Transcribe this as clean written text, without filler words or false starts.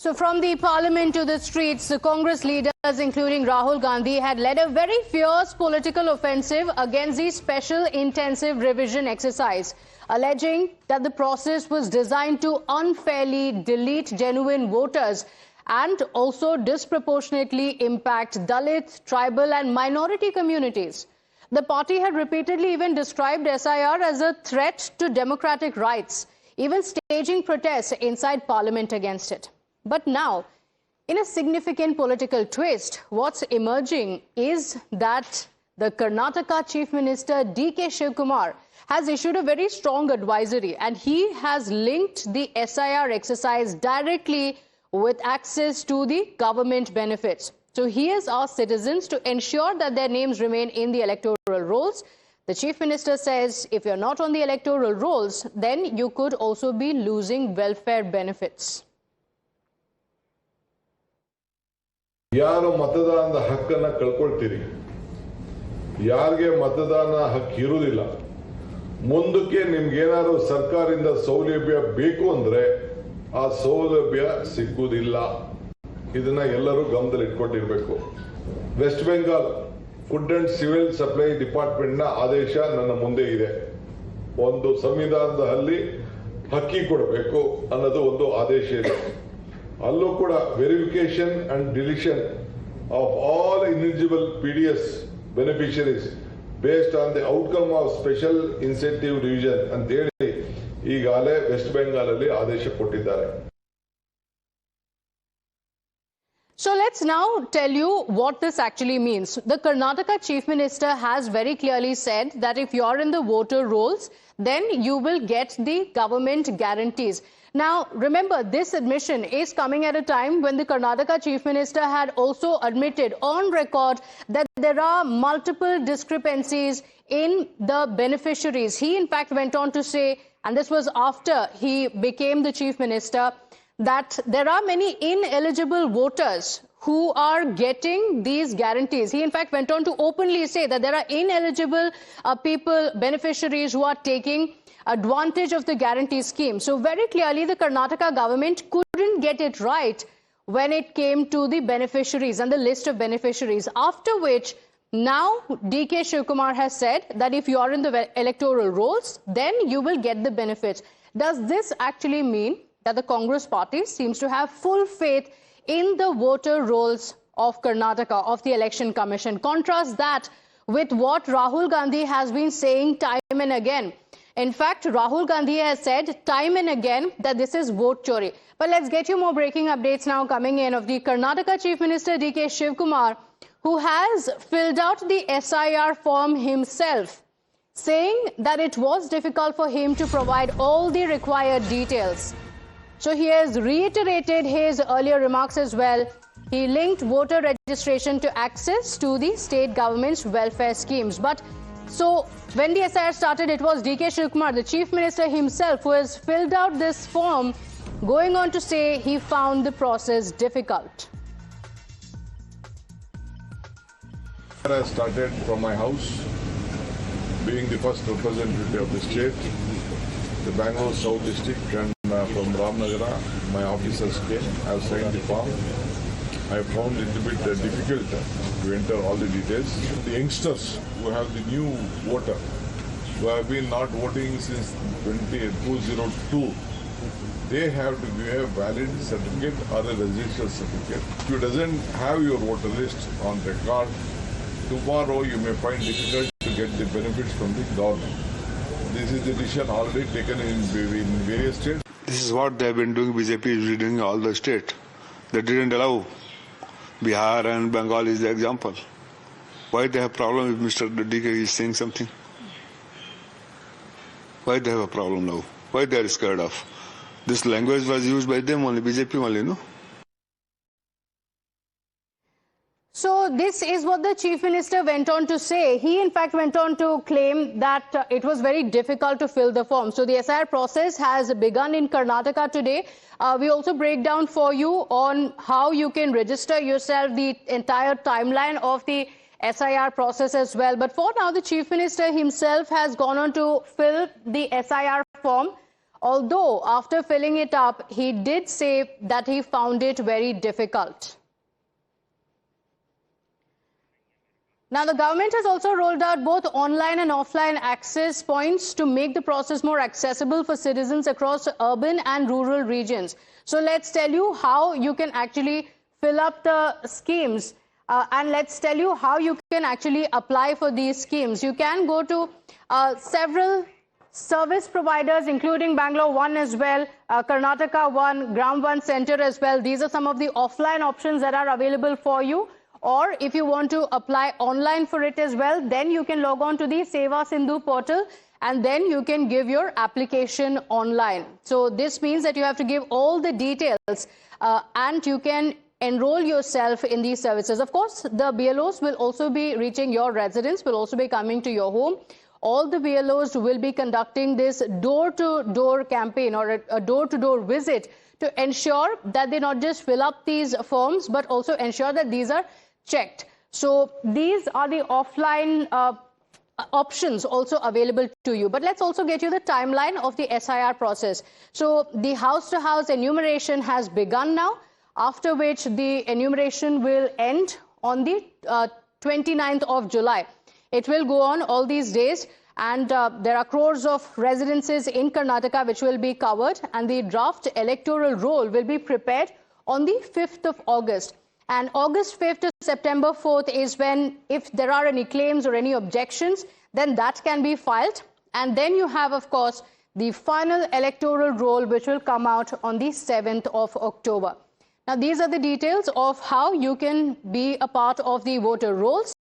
So from the parliament to the streets, the Congress leaders, including Rahul Gandhi, had led a very fierce political offensive against the special intensive revision exercise, alleging that the process was designed to unfairly delete genuine voters and also disproportionately impact Dalit, tribal and minority communities. The party had repeatedly even described SIR as a threat to democratic rights, even staging protests inside parliament against it. But now, in a significant political twist, what's emerging is that the Karnataka Chief Minister D.K. Shivkumar has issued a very strong advisory, and he has linked the SIR exercise directly with access to the government benefits. So he has asked citizens to ensure that their names remain in the electoral rolls. The Chief Minister says if you're not on the electoral rolls, then you could also be losing welfare benefits. ಯಾರು ಮತದಾನದ ಹಕ್ಕನ್ನ ಕಳ್ಕೊಳ್ತೀರಿ, ಯಾರಿಗೆ ಮತದಾನ ಹಕ್ಕು ಇರುವುದಿಲ್ಲ, ಮುಂದಕ್ಕೆ ನಿಮಗೇನಾದರೂ ಸರ್ಕಾರದಿಂದ ಸೌಲಭ್ಯ ಬೇಕು ಅಂದ್ರೆ ಆ ಸೌಲಭ್ಯ ಸಿಕ್ಕುವುದಿಲ್ಲ. ಇದನ್ನ ಎಲ್ಲರೂ ಗಮನದಲ್ಲಿ ಇಟ್ಕೊಂಡಿರಬೇಕು. West Bengal food and civil supply department ನ ಆದೇಶ ನನ್ನ ಮುಂದೆ ಇದೆ. ಒಂದು ಸಂವಿಧಾನದಲ್ಲಿ ಹಕ್ಕಿ ಕೊಡಬೇಕು ಅನ್ನೋದು ಒಂದು ಆದೇಶ ಇದೆ. ಅಲ್ಲೂ ಕೂಡ verification and deletion of all eligible PDS beneficiaries based on the outcome of special intensive revision ಅಂತ ಹೇಳಿ ಈಗಾಗಲೇ ವೆಸ್ಟ್ ಬೆಂಗಾಲ್ ಅಲ್ಲಿ ಆದೇಶ ಕೊಟ್ಟಿದ್ದಾರೆ. So let's now tell you what this actually means. The Karnataka Chief Minister has very clearly said that if you're in the voter rolls, then you will get the government guarantees. Now, remember, this admission is coming at a time when the Karnataka Chief Minister had also admitted on record that there are multiple discrepancies in the beneficiaries. He, in fact, went on to say, and this was after he became the Chief Minister, that there are many ineligible voters who are getting these guarantees. He, in fact, went on to openly say that there are ineligible beneficiaries who are taking advantage of the guarantee scheme. So very clearly, the Karnataka government couldn't get it right when it came to the beneficiaries and the list of beneficiaries. After which, now D.K. Shivkumar has said that if you are in the electoral rolls, then you will get the benefits. Does this actually mean that the Congress party seems to have full faith in the voter rolls of Karnataka, of the Election Commission? Contrast that with what Rahul Gandhi has been saying time and again. In fact, Rahul Gandhi has said time and again that this is vote chori. But let's get you more breaking updates now coming in of the Karnataka Chief Minister D.K. Shivkumar, who has filled out the SIR form himself, saying that it was difficult for him to provide all the required details. So he has reiterated his earlier remarks as well. He linked voter registration to access to the state government's welfare schemes. But so when the SIR started, it was D.K. Shivkumar, the Chief Minister himself, who has filled out this form, going on to say he found the process difficult. I started from my house, being the first representative of the state, the Bangalore South District, and from Ramnagara, my officers came. I have signed the form. I found it a bit difficult to enter all the details. The youngsters who have the new voter, who have been not voting since 2002, they have to give a valid certificate or a registration certificate. If you doesn't have your voter list on record, tomorrow you may find difficult to get the benefits from the government. This is the decision already taken in various states. This is what they have been doing. BJP is doing all the state. They didn't allow. Bihar and Bengal is the example. Why they have problem if Mr. D.K. is saying something? Why they have a problem now? Why they are scared of? This language was used by them only, BJP only, no? So this is what the Chief Minister went on to say. He, in fact, went on to claim that it was very difficult to fill the form. So the SIR process has begun in Karnataka today. We also break down for you on how you can register yourself, the entire timeline of the SIR process as well. But for now, the Chief Minister himself has gone on to fill the SIR form Although after filling it up, he did say that he found it very difficult. Now, the government has also rolled out both online and offline access points to make the process more accessible for citizens across urban and rural regions. So let's tell you how you can actually fill up the schemes and let's tell you how you can actually apply for these schemes. You can go to several service providers, including Bangalore One as well, Karnataka One, Gram One Center as well. These are some of the offline options that are available for you. Or if you want to apply online for it as well, then you can log on to the Seva Sindhu portal and then you can give your application online. So this means that you have to give all the details and you can enroll yourself in these services. Of course, the BLOs will also be reaching your residence, will also be coming to your home. All the BLOs will be conducting this door-to-door campaign or a door-to-door visit to ensure that they not just fill up these forms, but also ensure that these are checked. So these are the offline options also available to you. But let's also get you the timeline of the SIR process. So the house-to-house enumeration has begun now, after which the enumeration will end on the 29th of July. It will go on all these days. And there are crores of residences in Karnataka which will be covered, and the draft electoral roll will be prepared on the 5th of August. And August 5th to September 4th is when, if there are any claims or any objections, then that can be filed. And then you have, of course, the final electoral roll which will come out on the 7th of October. Now, these are the details of how you can be a part of the voter rolls.